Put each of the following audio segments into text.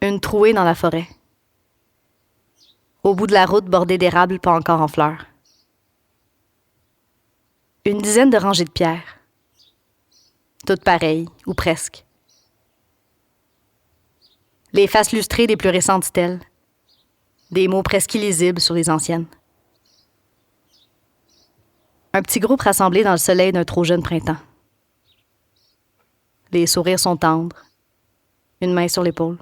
Une trouée dans la forêt. Au bout de la route bordée d'érables pas encore en fleurs. Une dizaine de rangées de pierres. Toutes pareilles, ou presque. Les faces lustrées des plus récentes stèles. Des mots presque illisibles sur les anciennes. Un petit groupe rassemblé dans le soleil d'un trop jeune printemps. Les sourires sont tendres. Une main sur l'épaule.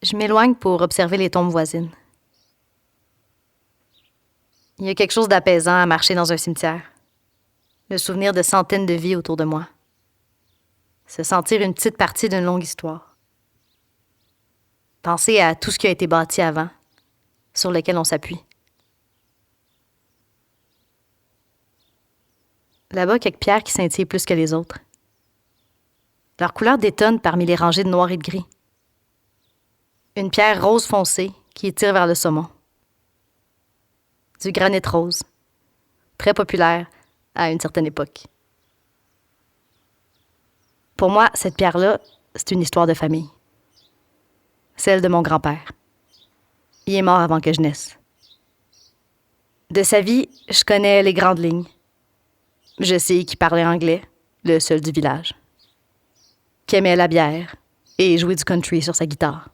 Je m'éloigne pour observer les tombes voisines. Il y a quelque chose d'apaisant à marcher dans un cimetière. Le souvenir de centaines de vies autour de moi. Se sentir une petite partie d'une longue histoire. Penser à tout ce qui a été bâti avant, sur lequel on s'appuie. Là-bas, quelques pierres qui scintillent plus que les autres. Leur couleur détonne parmi les rangées de noir et de gris. Une pierre rose foncée qui tire vers le saumon. Du granit rose, très populaire à une certaine époque. Pour moi, cette pierre-là, c'est une histoire de famille. Celle de mon grand-père. Il est mort avant que je naisse. De sa vie, je connais les grandes lignes. Je sais qu'il parlait anglais, le seul du village. Qu'il aimait la bière et jouer du country sur sa guitare.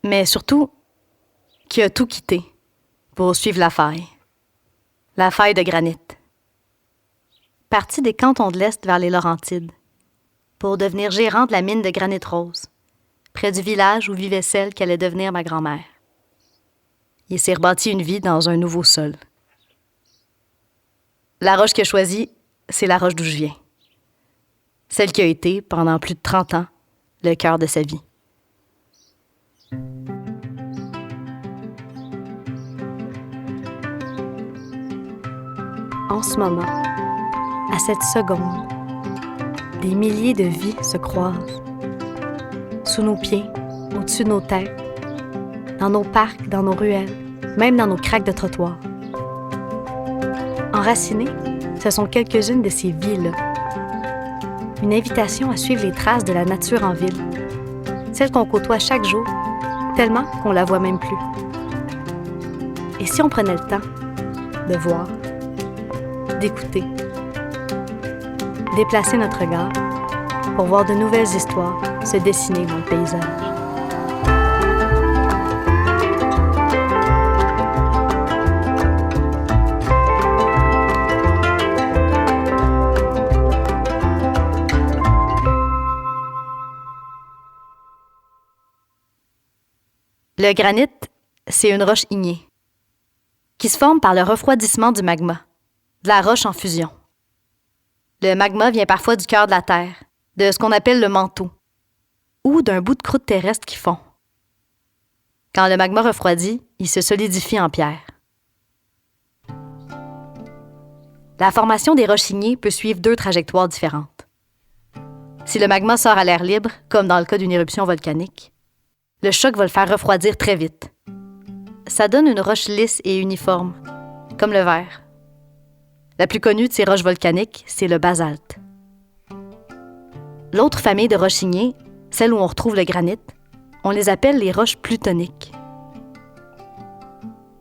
Mais surtout, qu'il a tout quitté pour suivre la faille de granit. Parti des cantons de l'Est vers les Laurentides, pour devenir gérant de la mine de granit rose, près du village où vivait celle qui allait devenir ma grand-mère. Il s'est rebâti une vie dans un nouveau sol. La roche qu'il a choisie, c'est la roche d'où je viens. Celle qui a été, pendant plus de 30 ans, le cœur de sa vie. En ce moment, à cette seconde, des milliers de vies se croisent. Sous nos pieds, au-dessus de nos têtes, dans nos parcs, dans nos ruelles, même dans nos craques de trottoir. Enracinées, ce sont quelques-unes de ces vies-là. Une invitation à suivre les traces de la nature en ville, celle qu'on côtoie chaque jour, tellement qu'on la voit même plus. Et si on prenait le temps de voir, d'écouter, déplacer notre regard pour voir de nouvelles histoires se dessiner dans le paysage. Le granit, c'est une roche ignée qui se forme par le refroidissement du magma, de la roche en fusion. Le magma vient parfois du cœur de la Terre, de ce qu'on appelle le manteau, ou d'un bout de croûte terrestre qui fond. Quand le magma refroidit, il se solidifie en pierre. La formation des roches ignées peut suivre 2 trajectoires différentes. Si le magma sort à l'air libre, comme dans le cas d'une éruption volcanique, le choc va le faire refroidir très vite. Ça donne une roche lisse et uniforme, comme le verre. La plus connue de ces roches volcaniques, c'est le basalte. L'autre famille de roches ignées, celle où on retrouve le granit, on les appelle les roches plutoniques.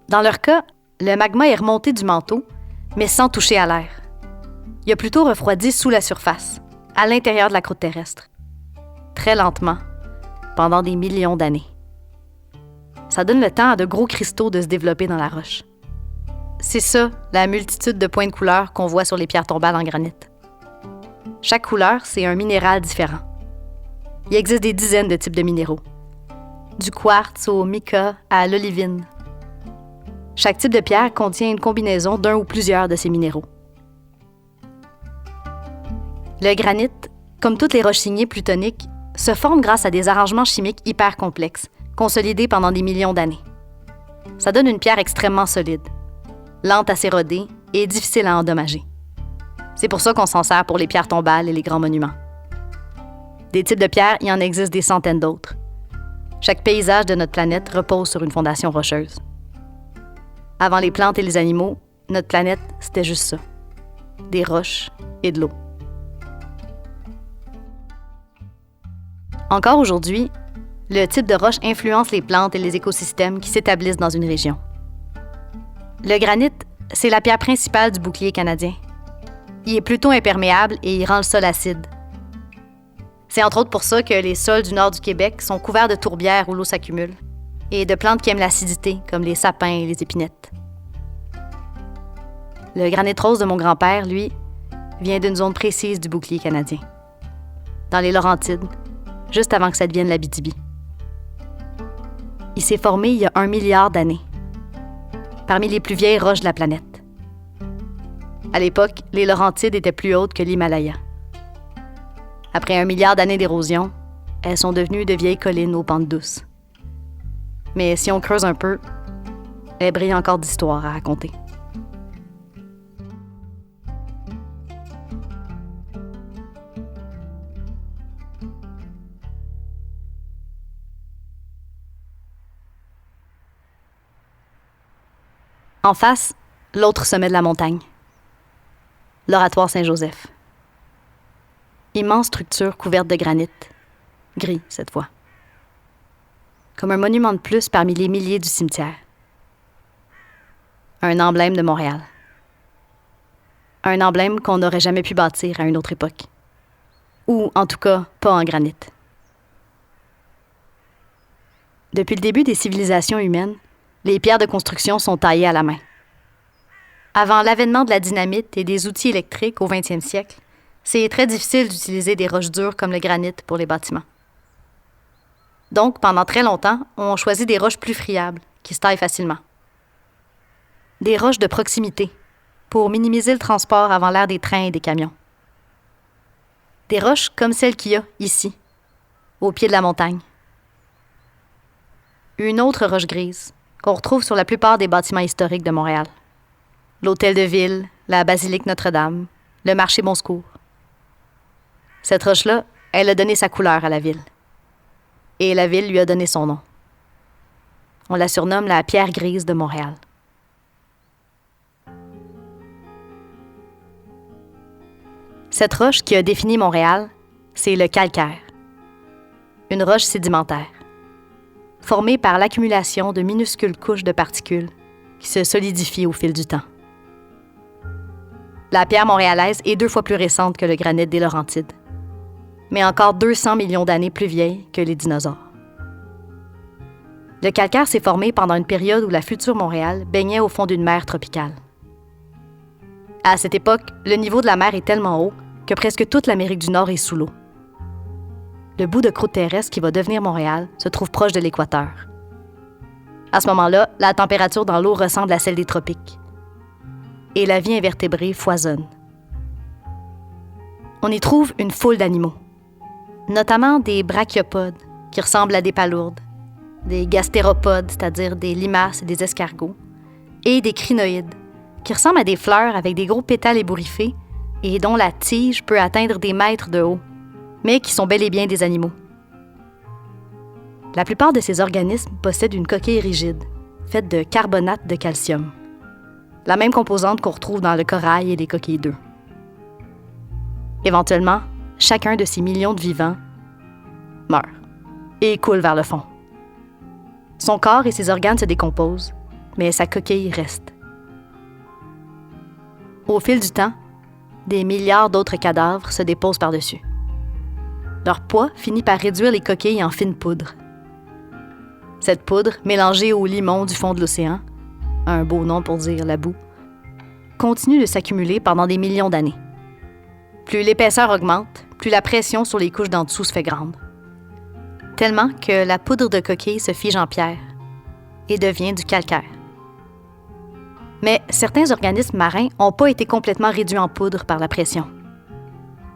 Dans leur cas, le magma est remonté du manteau, mais sans toucher à l'air. Il a plutôt refroidi sous la surface, à l'intérieur de la croûte terrestre. Très lentement, pendant des millions d'années. Ça donne le temps à de gros cristaux de se développer dans la roche. C'est ça, la multitude de points de couleur qu'on voit sur les pierres tombales en granit. Chaque couleur, c'est un minéral différent. Il existe des dizaines de types de minéraux. Du quartz au mica à l'olivine. Chaque type de pierre contient une combinaison d'un ou plusieurs de ces minéraux. Le granit, comme toutes les roches ignées plutoniques, se forme grâce à des arrangements chimiques hyper complexes, consolidés pendant des millions d'années. Ça donne une pierre extrêmement solide, lente à s'éroder et difficile à endommager. C'est pour ça qu'on s'en sert pour les pierres tombales et les grands monuments. Des types de pierres, il y en existe des centaines d'autres. Chaque paysage de notre planète repose sur une fondation rocheuse. Avant les plantes et les animaux, notre planète, c'était juste ça. Des roches et de l'eau. Encore aujourd'hui, le type de roche influence les plantes et les écosystèmes qui s'établissent dans une région. Le granit, c'est la pierre principale du bouclier canadien. Il est plutôt imperméable et il rend le sol acide. C'est entre autres pour ça que les sols du nord du Québec sont couverts de tourbières où l'eau s'accumule et de plantes qui aiment l'acidité, comme les sapins et les épinettes. Le granit rose de mon grand-père, lui, vient d'une zone précise du bouclier canadien, dans les Laurentides, juste avant que ça devienne l'Abitibi. Il s'est formé il y a 1 milliard d'années, parmi les plus vieilles roches de la planète. À l'époque, les Laurentides étaient plus hautes que l'Himalaya. Après 1 milliard d'années d'érosion, elles sont devenues de vieilles collines aux pentes douces. Mais si on creuse un peu, elles brillent encore d'histoires à raconter. En face, l'autre sommet de la montagne. L'Oratoire Saint-Joseph. Immense structure couverte de granit, gris cette fois. Comme un monument de plus parmi les milliers du cimetière. Un emblème de Montréal. Un emblème qu'on n'aurait jamais pu bâtir à une autre époque. Ou, en tout cas, pas en granit. Depuis le début des civilisations humaines, les pierres de construction sont taillées à la main. Avant l'avènement de la dynamite et des outils électriques au 20e siècle, c'est très difficile d'utiliser des roches dures comme le granit pour les bâtiments. Donc, pendant très longtemps, on choisit des roches plus friables, qui se taillent facilement. Des roches de proximité, pour minimiser le transport avant l'ère des trains et des camions. Des roches comme celle qu'il y a ici, au pied de la montagne. Une autre roche grise, qu'on retrouve sur la plupart des bâtiments historiques de Montréal. L'Hôtel de Ville, la Basilique Notre-Dame, le Marché Bon Secours. Cette roche-là, elle a donné sa couleur à la ville. Et la ville lui a donné son nom. On la surnomme la pierre grise de Montréal. Cette roche qui a défini Montréal, c'est le calcaire. Une roche sédimentaire, formée par l'accumulation de minuscules couches de particules qui se solidifient au fil du temps. La pierre montréalaise est 2 fois plus récente que le granit des Laurentides, mais encore 200 millions d'années plus vieille que les dinosaures. Le calcaire s'est formé pendant une période où la future Montréal baignait au fond d'une mer tropicale. À cette époque, le niveau de la mer est tellement haut que presque toute l'Amérique du Nord est sous l'eau. Le bout de croûte terrestre qui va devenir Montréal se trouve proche de l'équateur. À ce moment-là, la température dans l'eau ressemble à celle des tropiques. Et la vie invertébrée foisonne. On y trouve une foule d'animaux, notamment des brachiopodes, qui ressemblent à des palourdes, des gastéropodes, c'est-à-dire des limaces et des escargots, et des crinoïdes, qui ressemblent à des fleurs avec des gros pétales ébouriffés et dont la tige peut atteindre des mètres de haut, mais qui sont bel et bien des animaux. La plupart de ces organismes possèdent une coquille rigide, faite de carbonate de calcium, la même composante qu'on retrouve dans le corail et les coquilles d'œufs. Éventuellement, chacun de ces millions de vivants meurt et coule vers le fond. Son corps et ses organes se décomposent, mais sa coquille reste. Au fil du temps, des milliards d'autres cadavres se déposent par-dessus. Leur poids finit par réduire les coquilles en fine poudre. Cette poudre, mélangée au limon du fond de l'océan, un beau nom pour dire la boue, continue de s'accumuler pendant des millions d'années. Plus l'épaisseur augmente, plus la pression sur les couches d'en dessous se fait grande. Tellement que la poudre de coquille se fige en pierre et devient du calcaire. Mais certains organismes marins n'ont pas été complètement réduits en poudre par la pression.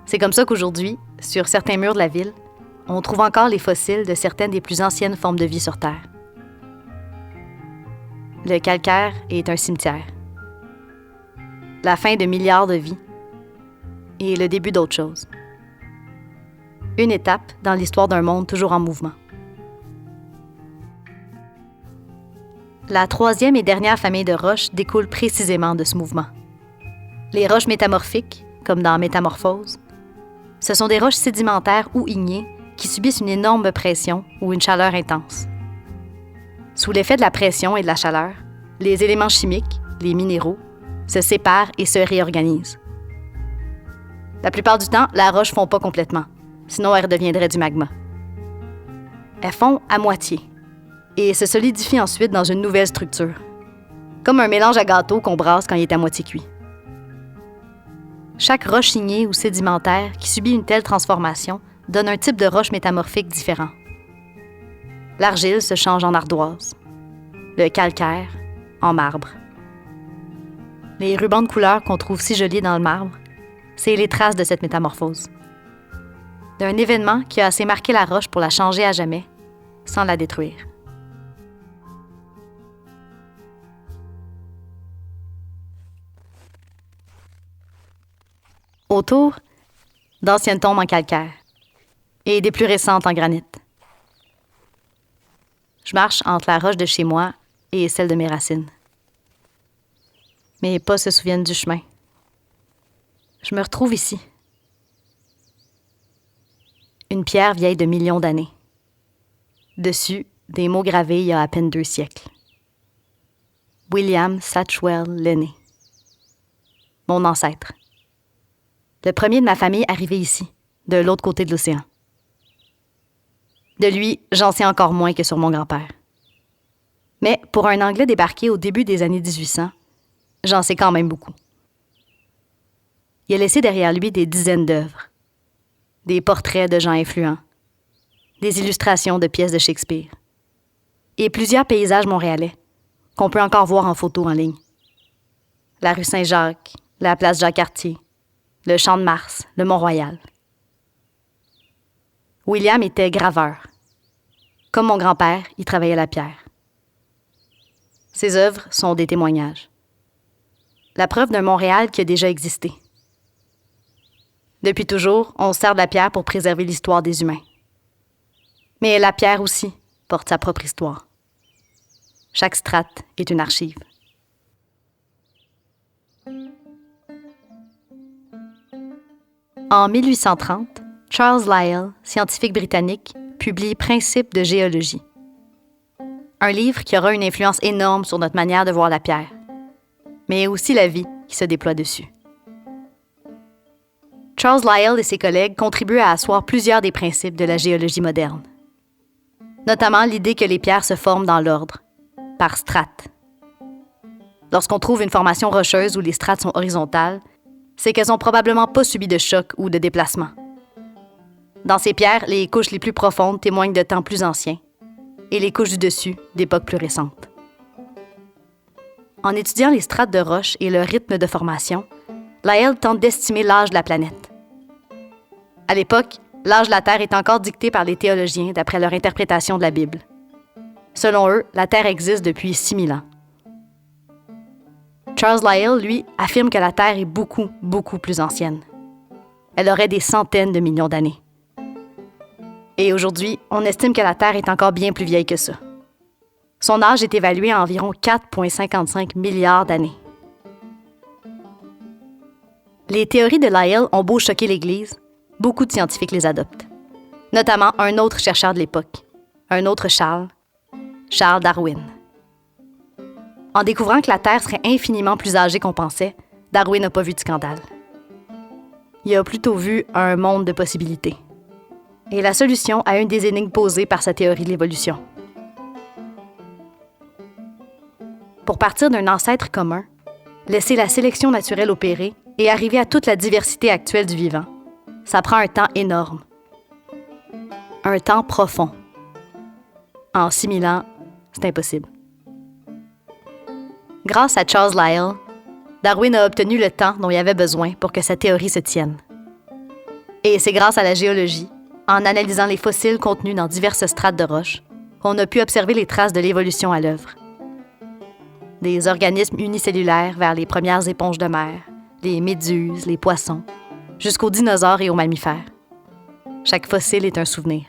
C'est comme ça qu'aujourd'hui, sur certains murs de la ville, on trouve encore les fossiles de certaines des plus anciennes formes de vie sur Terre. Le calcaire est un cimetière. La fin de milliards de vies et le début d'autre chose. Une étape dans l'histoire d'un monde toujours en mouvement. La 3e et dernière famille de roches découle précisément de ce mouvement. Les roches métamorphiques, comme dans Métamorphose, ce sont des roches sédimentaires ou ignées qui subissent une énorme pression ou une chaleur intense. Sous l'effet de la pression et de la chaleur, les éléments chimiques, les minéraux, se séparent et se réorganisent. La plupart du temps, la roche ne fond pas complètement, sinon elle redeviendrait du magma. Elle fond à moitié et se solidifie ensuite dans une nouvelle structure, comme un mélange à gâteau qu'on brasse quand il est à moitié cuit. Chaque roche ignée ou sédimentaire qui subit une telle transformation donne un type de roche métamorphique différent. L'argile se change en ardoise, le calcaire en marbre. Les rubans de couleur qu'on trouve si jolis dans le marbre, c'est les traces de cette métamorphose. D'un événement qui a assez marqué la roche pour la changer à jamais, sans la détruire. Autour, d'anciennes tombes en calcaire et des plus récentes en granit. Je marche entre la roche de chez moi et celle de mes racines. Mes pas se souviennent du chemin. Je me retrouve ici. Une pierre vieille de millions d'années. Dessus, des mots gravés il y a à peine 2 siècles. William Satchwell Lenné. Mon ancêtre. Le premier de ma famille arrivé ici, de l'autre côté de l'océan. De lui, j'en sais encore moins que sur mon grand-père. Mais pour un Anglais débarqué au début des années 1800, j'en sais quand même beaucoup. Il a laissé derrière lui des dizaines d'œuvres, des portraits de gens influents, des illustrations de pièces de Shakespeare et plusieurs paysages montréalais qu'on peut encore voir en photo en ligne. La rue Saint-Jacques, la place Jacques-Cartier, le Champ de Mars, le Mont-Royal. William était graveur. Comme mon grand-père, il travaillait la pierre. Ses œuvres sont des témoignages. La preuve d'un Montréal qui a déjà existé. Depuis toujours, on se sert de la pierre pour préserver l'histoire des humains. Mais la pierre aussi porte sa propre histoire. Chaque strate est une archive. En 1830, Charles Lyell, scientifique britannique, publie Principes de géologie. Un livre qui aura une influence énorme sur notre manière de voir la pierre, mais aussi la vie qui se déploie dessus. Charles Lyell et ses collègues contribuent à asseoir plusieurs des principes de la géologie moderne, notamment l'idée que les pierres se forment dans l'ordre, par strates. Lorsqu'on trouve une formation rocheuse où les strates sont horizontales, c'est qu'elles n'ont probablement pas subi de choc ou de déplacement. Dans ces pierres, les couches les plus profondes témoignent de temps plus anciens et les couches du dessus d'époques plus récentes. En étudiant les strates de roche et leur rythme de formation, Lyell tente d'estimer l'âge de la planète. À l'époque, l'âge de la Terre est encore dicté par les théologiens d'après leur interprétation de la Bible. Selon eux, la Terre existe depuis 6000 ans. Charles Lyell, lui, affirme que la Terre est beaucoup, beaucoup plus ancienne. Elle aurait des centaines de millions d'années. Et aujourd'hui, on estime que la Terre est encore bien plus vieille que ça. Son âge est évalué à environ 4,55 milliards d'années. Les théories de Lyell ont beau choquer l'Église, beaucoup de scientifiques les adoptent. Notamment un autre chercheur de l'époque, un autre Charles Darwin. En découvrant que la Terre serait infiniment plus âgée qu'on pensait, Darwin n'a pas vu de scandale. Il a plutôt vu un monde de possibilités. Et la solution à une des énigmes posées par sa théorie de l'évolution. Pour partir d'un ancêtre commun, laisser la sélection naturelle opérer et arriver à toute la diversité actuelle du vivant, ça prend un temps énorme. Un temps profond. En 6000 ans, c'est impossible. Grâce à Charles Lyell, Darwin a obtenu le temps dont il avait besoin pour que sa théorie se tienne. Et c'est grâce à la géologie, en analysant les fossiles contenus dans diverses strates de roches, qu'on a pu observer les traces de l'évolution à l'œuvre. Des organismes unicellulaires vers les premières éponges de mer, les méduses, les poissons, jusqu'aux dinosaures et aux mammifères. Chaque fossile est un souvenir.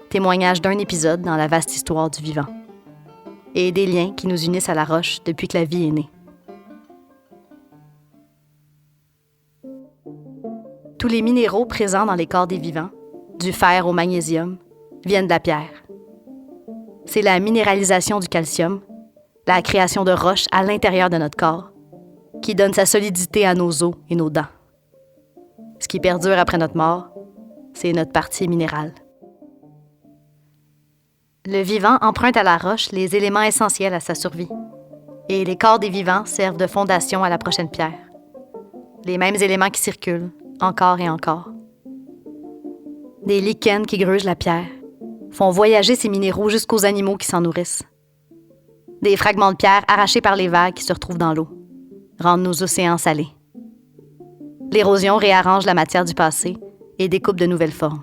Témoignage d'un épisode dans la vaste histoire du vivant. Et des liens qui nous unissent à la roche depuis que la vie est née. Tous les minéraux présents dans les corps des vivants, du fer au magnésium, viennent de la pierre. C'est la minéralisation du calcium, la création de roches à l'intérieur de notre corps, qui donne sa solidité à nos os et nos dents. Ce qui perdure après notre mort, c'est notre partie minérale. Le vivant emprunte à la roche les éléments essentiels à sa survie. Et les corps des vivants servent de fondation à la prochaine pierre. Les mêmes éléments qui circulent, encore et encore. Des lichens qui grugent la pierre, font voyager ces minéraux jusqu'aux animaux qui s'en nourrissent. Des fragments de pierre arrachés par les vagues qui se retrouvent dans l'eau, rendent nos océans salés. L'érosion réarrange la matière du passé et découpe de nouvelles formes.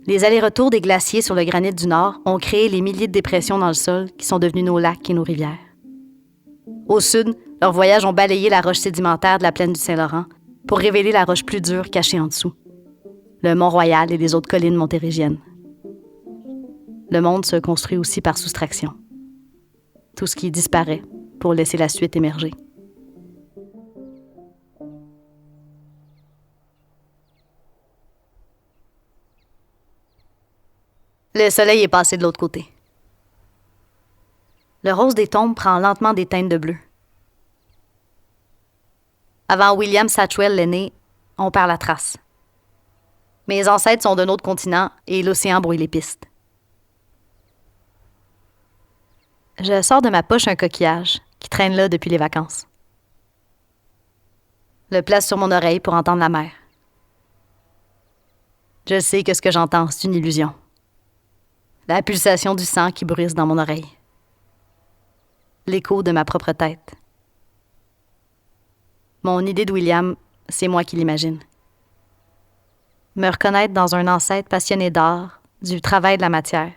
Les allers-retours des glaciers sur le granit du Nord ont créé les milliers de dépressions dans le sol qui sont devenues nos lacs et nos rivières. Au sud, leurs voyages ont balayé la roche sédimentaire de la plaine du Saint-Laurent pour révéler la roche plus dure cachée en dessous, le Mont-Royal et les autres collines montérégiennes. Le monde se construit aussi par soustraction. Tout ce qui disparaît pour laisser la suite émerger. Le soleil est passé de l'autre côté. Le rose des tombes prend lentement des teintes de bleu. Avant William Satchwell l'aîné, on perd la trace. Mes ancêtres sont d'un autre continent et l'océan brouille les pistes. Je sors de ma poche un coquillage qui traîne là depuis les vacances. Le place sur mon oreille pour entendre la mer. Je sais que ce que j'entends, c'est une illusion. La pulsation du sang qui bruisse dans mon oreille. L'écho de ma propre tête. Mon idée de William, c'est moi qui l'imagine. Me reconnaître dans un ancêtre passionné d'art, du travail de la matière.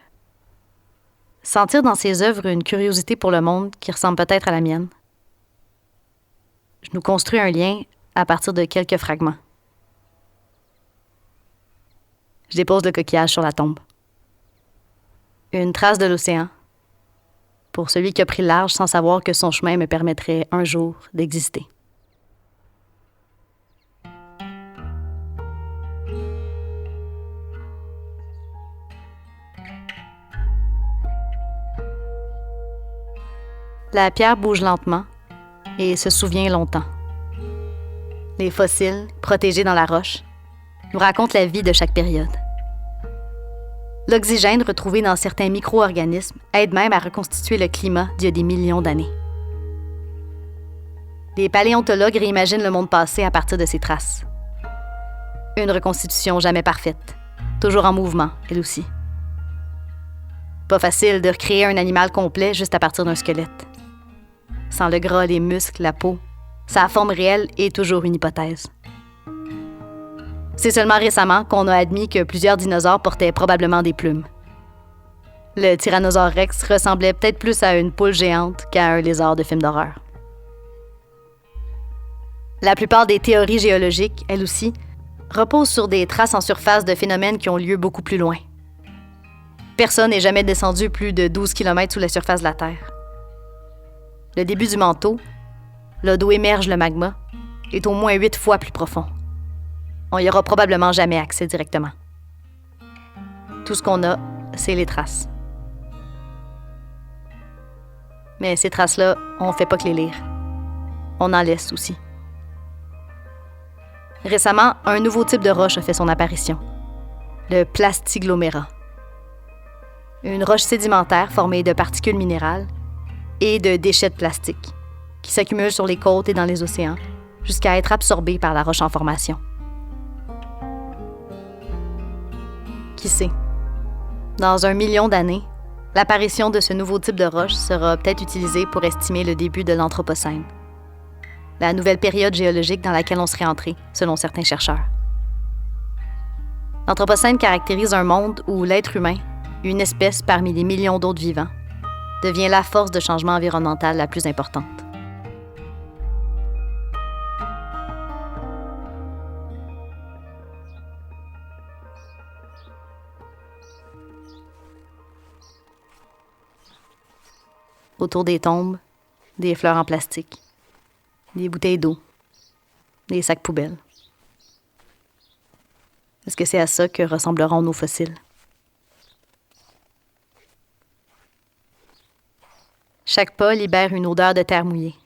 Sentir dans ses œuvres une curiosité pour le monde qui ressemble peut-être à la mienne. Je nous construis un lien à partir de quelques fragments. Je dépose le coquillage sur la tombe. Une trace de l'océan, pour celui qui a pris le large sans savoir que son chemin me permettrait un jour d'exister. La pierre bouge lentement et se souvient longtemps. Les fossiles, protégés dans la roche, nous racontent la vie de chaque période. L'oxygène retrouvé dans certains micro-organismes aide même à reconstituer le climat d'il y a des millions d'années. Les paléontologues réimaginent le monde passé à partir de ces traces. Une reconstitution jamais parfaite, toujours en mouvement, elle aussi. Pas facile de recréer un animal complet juste à partir d'un squelette. Sans le gras, les muscles, la peau, sa forme réelle est toujours une hypothèse. C'est seulement récemment qu'on a admis que plusieurs dinosaures portaient probablement des plumes. Le Tyrannosaure Rex ressemblait peut-être plus à une poule géante qu'à un lézard de film d'horreur. La plupart des théories géologiques, elles aussi, reposent sur des traces en surface de phénomènes qui ont lieu beaucoup plus loin. Personne n'est jamais descendu plus de 12 km sous la surface de la Terre. Le début du manteau, là d'où émerge le magma, est au moins 8 fois plus profond. On n'y aura probablement jamais accès directement. Tout ce qu'on a, c'est les traces. Mais ces traces-là, on ne fait pas que les lire. On en laisse aussi. Récemment, un nouveau type de roche a fait son apparition. Le plastiglomérat. Une roche sédimentaire formée de particules minérales et de déchets de plastique qui s'accumulent sur les côtes et dans les océans jusqu'à être absorbée par la roche en formation. Qui sait? Dans 1 million d'années, l'apparition de ce nouveau type de roche sera peut-être utilisée pour estimer le début de l'Anthropocène, la nouvelle période géologique dans laquelle on serait entré, selon certains chercheurs. L'Anthropocène caractérise un monde où l'être humain, une espèce parmi les millions d'autres vivants, devient la force de changement environnemental la plus importante. Autour des tombes, des fleurs en plastique, des bouteilles d'eau, des sacs poubelles. Est-ce que c'est à ça que ressembleront nos fossiles? Chaque pas libère une odeur de terre mouillée.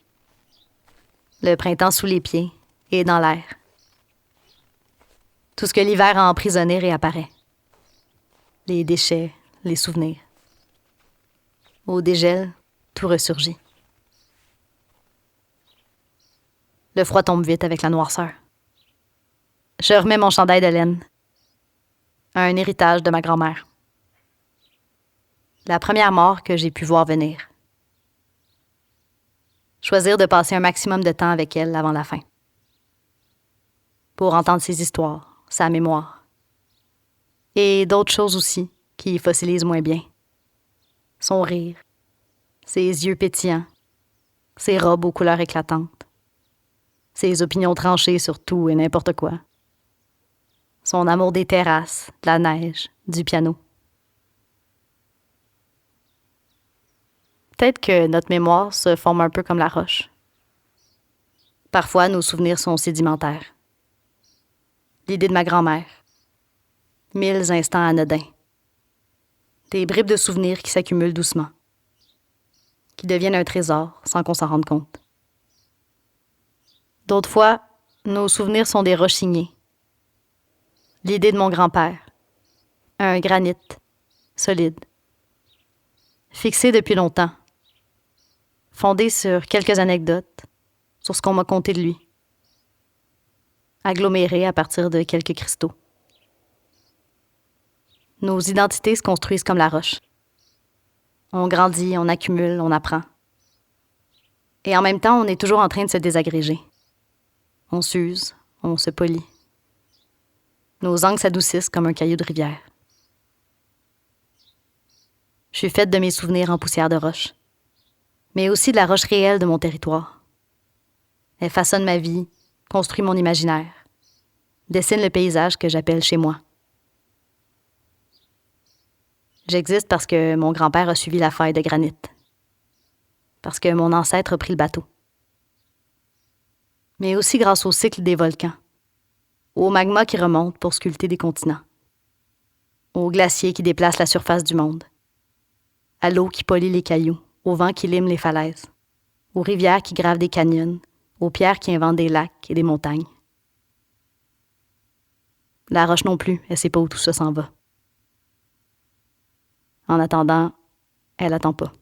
Le printemps sous les pieds et dans l'air. Tout ce que l'hiver a emprisonné réapparaît. Les déchets, les souvenirs. Au dégel, tout ressurgit. Le froid tombe vite avec la noirceur. Je remets mon chandail de laine. Un héritage de ma grand-mère. La première mort que j'ai pu voir venir. Choisir de passer un maximum de temps avec elle avant la fin. Pour entendre ses histoires, sa mémoire. Et d'autres choses aussi qui fossilisent moins bien. Son rire, ses yeux pétillants, ses robes aux couleurs éclatantes, ses opinions tranchées sur tout et n'importe quoi. Son amour des terrasses, de la neige, du piano. Peut-être que notre mémoire se forme un peu comme la roche. Parfois, nos souvenirs sont sédimentaires. L'idée de ma grand-mère. 1000 instants anodins. Des bribes de souvenirs qui s'accumulent doucement. Qui deviennent un trésor sans qu'on s'en rende compte. D'autres fois, nos souvenirs sont des roches signées. L'idée de mon grand-père. Un granit, solide. Fixé depuis longtemps. Fondé sur quelques anecdotes, sur ce qu'on m'a conté de lui. Aggloméré à partir de quelques cristaux. Nos identités se construisent comme la roche. On grandit, on accumule, on apprend. Et en même temps, on est toujours en train de se désagréger. On s'use, on se polit. Nos angles s'adoucissent comme un caillou de rivière. Je suis faite de mes souvenirs en poussière de roche, mais aussi de la roche réelle de mon territoire. Elle façonne ma vie, construit mon imaginaire, dessine le paysage que j'appelle chez moi. J'existe parce que mon grand-père a suivi la faille de granit, parce que mon ancêtre a pris le bateau, mais aussi grâce au cycle des volcans, au magma qui remonte pour sculpter des continents, aux glaciers qui déplacent la surface du monde, à l'eau qui polie les cailloux, au vent qui lime les falaises, aux rivières qui gravent des canyons, aux pierres qui inventent des lacs et des montagnes. La roche non plus, elle sait pas où tout ça s'en va. En attendant, elle attend pas.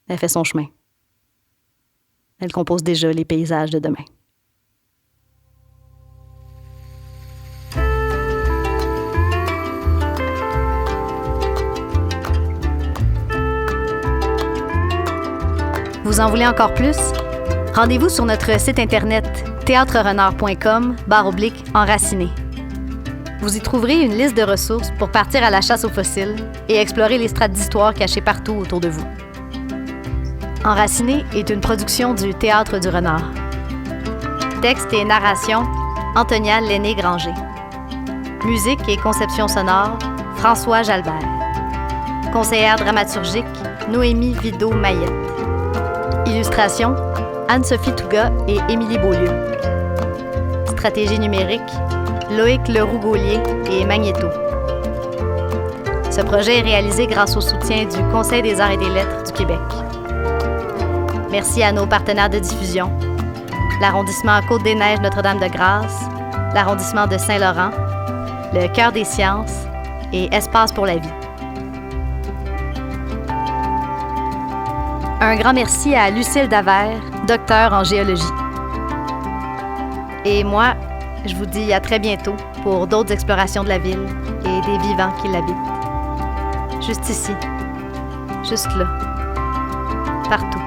Elle fait son chemin. Elle compose déjà les paysages de demain. Vous en voulez encore plus? Rendez-vous sur notre site internet théâtrerenard.com/enraciné. Vous y trouverez une liste de ressources pour partir à la chasse aux fossiles et explorer les strates d'histoire cachées partout autour de vous. Enraciné est une production du Théâtre du Renard. Texte et narration, Antonia Lenné-Granger. Musique et conception sonore, François Jalbert. Conseillère dramaturgique, Noémie Vido-Mayette. Illustration, Anne-Sophie Touga et Émilie Beaulieu. Stratégie numérique, Loïc Leroux-Gaulier et Magnéto. Ce projet est réalisé grâce au soutien du Conseil des arts et des lettres du Québec. Merci à nos partenaires de diffusion, l'arrondissement Côte-des-Neiges Notre-Dame-de-Grâce, l'arrondissement de Saint-Laurent, le Cœur des sciences et Espace pour la vie. Un grand merci à Lucille Daver, docteure en géologie. Et moi, je vous dis à très bientôt pour d'autres explorations de la ville et des vivants qui l'habitent. Juste ici, juste là, partout.